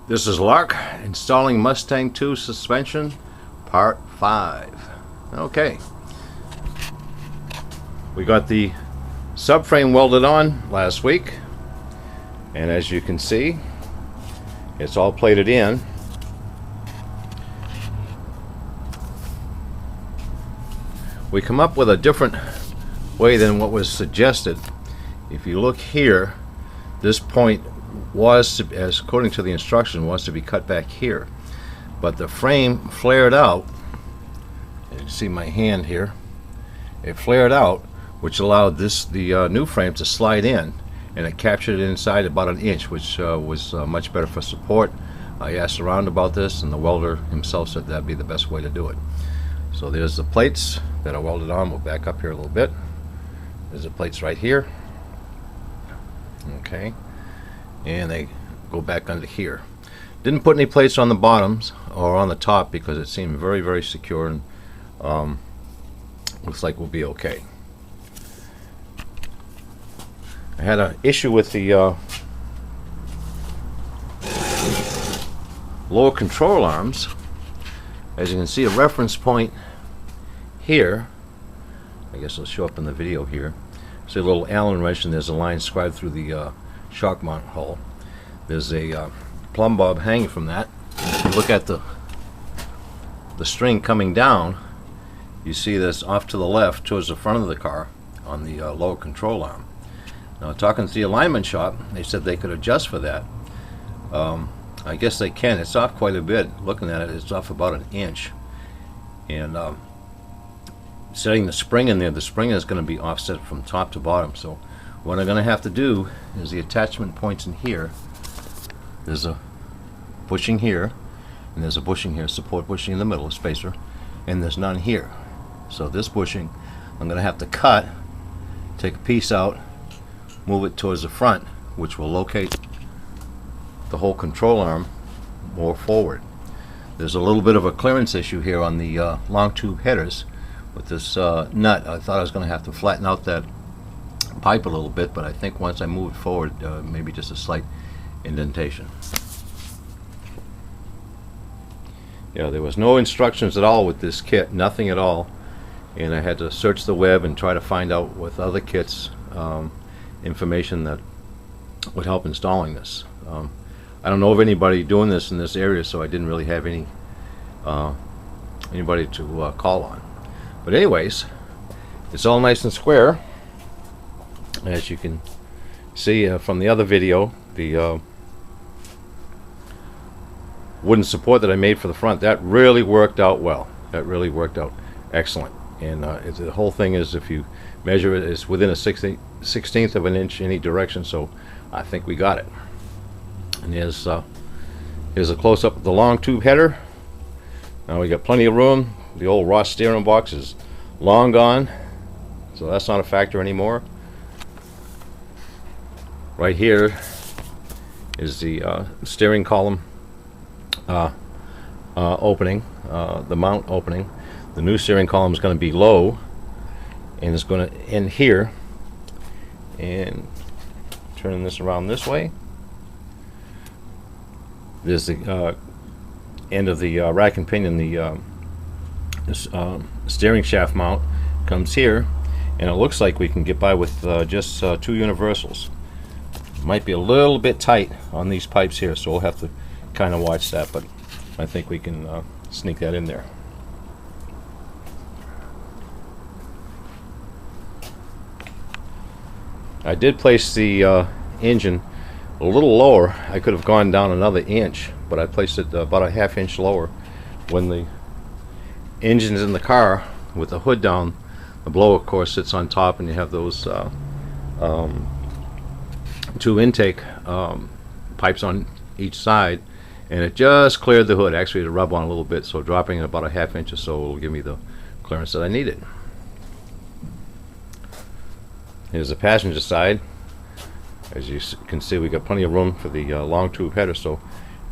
This is Lark installing Mustang II suspension, part 5. Okay, we got the subframe welded on last week, and as you can see, it's all plated in. We come up with a different way than what was suggested. If you look here, this point was, as according to the instruction, was to be cut back here, but the frame flared out. You can see my hand here. It flared out, which allowed the new frame to slide in, and it captured it inside about an inch, which was much better for support. I asked around about this, and the welder himself said that'd be the best way to do it. So there's the plates that are welded on. We'll back up here a little bit. There's the plates right here. Okay, and they go back under here. Didn't put any plates on the bottoms or on the top because it seemed very, very secure, and looks like we'll be okay. I had an issue with the lower control arms. As you can see, a reference point here, I guess it'll show up in the video here. See a little Allen wrench, and there's a line scribed through the shock mount hole. There's a plumb bob hanging from that. If you look at the string coming down, you see this off to the left towards the front of the car on the lower control arm. Now, talking to the alignment shop, they said they could adjust for that. I guess they can. It's off quite a bit. Looking at it, it's off about an inch. And setting the spring in there, the spring is going to be offset from top to bottom. So what I'm going to have to do is the attachment points in here. There's a bushing here, and there's a bushing here, support bushing in the middle, a spacer, and there's none here. So this bushing, I'm going to have to cut, take a piece out, move it towards the front, which will locate the whole control arm more forward. There's a little bit of a clearance issue here on the long tube headers with this nut. I thought I was going to have to flatten out that pipe a little bit, but I think once I move it forward, maybe just a slight indentation. Yeah, there was no instructions at all with this kit, nothing at all, and I had to search the web and try to find out with other kits information that would help installing this. I don't know of anybody doing this in this area, so I didn't really have anybody to call on. But anyways, it's all nice and square. As you can see from the other video, the wooden support that I made for the front, that really worked out well. That really worked out excellent. And the whole thing is, if you measure it, it's within a 16th of an inch any direction, so I think we got it. And here's a close-up of the long tube header. Now we got plenty of room. The old Ross steering box is long gone, so that's not a factor anymore. Right here is the steering column opening, the mount opening. The new steering column is going to be low, and it's going to end here. And turning this around this way, there's the end of the rack and pinion. This steering shaft mount comes here, and it looks like we can get by with just 2 universals. Might be a little bit tight on these pipes here, so we'll have to kind of watch that, but I think we can sneak that in there. I did place the engine a little lower. I could have gone down another inch, but I placed it about a ½ inch lower. When the engine's in the car with the hood down, the blower, of course, sits on top, and you have those 2 intake pipes on each side, and it just cleared the hood. Actually, to rub on a little bit, so dropping it about a ½ inch or so will give me the clearance that I needed. Here's the passenger side. As you can see, we got plenty of room for the long tube header, so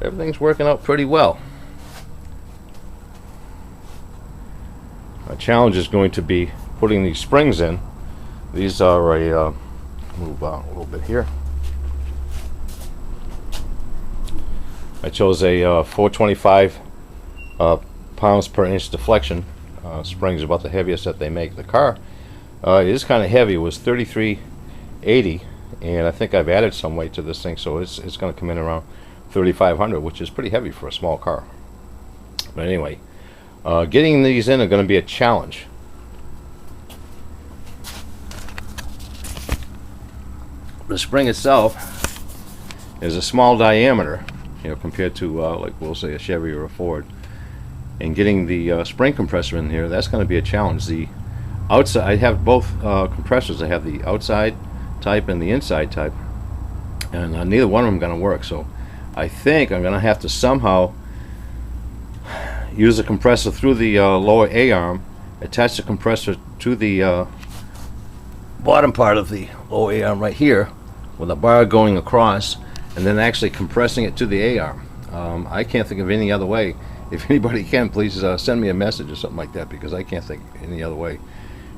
everything's working out pretty well. Our challenge is going to be putting these springs in. These are a move out a little bit here. I chose a 425 pounds per inch deflection. Springs about the heaviest that they make. The car is kind of heavy. It was 3380, and I think I've added some weight to this thing, so it's going to come in around 3500, which is pretty heavy for a small car. But anyway, getting these in are going to be a challenge. The spring itself is a small diameter, you know, compared to like we'll say a Chevy or a Ford. And getting the spring compressor in here, that's going to be a challenge. The outside, I have both compressors. I have the outside type and the inside type, and neither one of them going to work. So I think I'm going to have to somehow use the compressor through the lower A-arm, attach the compressor to the bottom part of the lower A-arm right here with a bar going across, and then actually compressing it to the A-arm. I can't think of any other way. If anybody can, please send me a message or something like that, because I can't think any other way.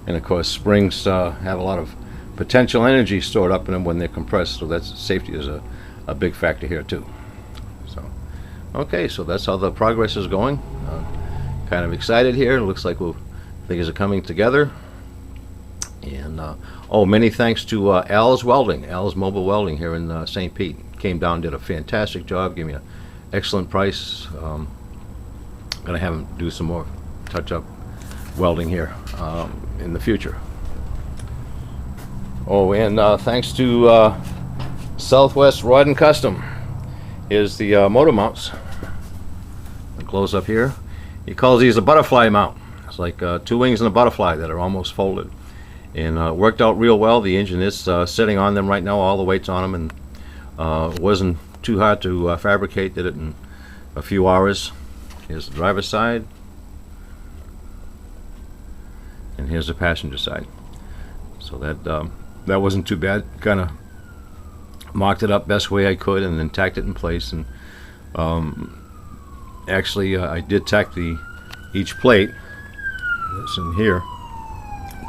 And of course, springs have a lot of potential energy stored up in them when they're compressed, so that's safety is a big factor here too. So, okay, so that's how the progress is going. Kind of excited here. It looks like things are coming together. And oh, many thanks to Al's Mobile Welding here in St. Pete. Came down, did a fantastic job, gave me an excellent price. Gonna have him do some more touch-up welding here in the future. Oh, and thanks to Southwest Rod and Custom. Here's the motor mounts. The close up here. He calls these a butterfly mount. It's like two wings in a butterfly that are almost folded, and worked out real well. The engine is sitting on them right now, all the weight's on them, and it wasn't too hard to fabricate. Did it in a few hours. Here's the driver's side, and here's the passenger side. So that wasn't too bad. Kind of mocked it up best way I could, and then tacked it in place. And actually, I did tack each plate that's in here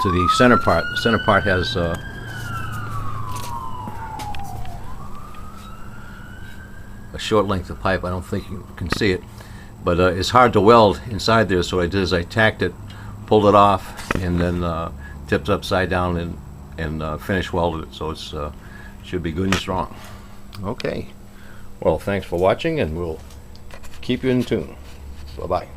to the center part. The center part has a short length of pipe. I don't think you can see it, but it's hard to weld inside there. So what I did is I tacked it, pulled it off, and then tipped upside down and finish welded it. So it's should be good and strong. Okay, well, thanks for watching, and we'll keep you in tune. Bye bye.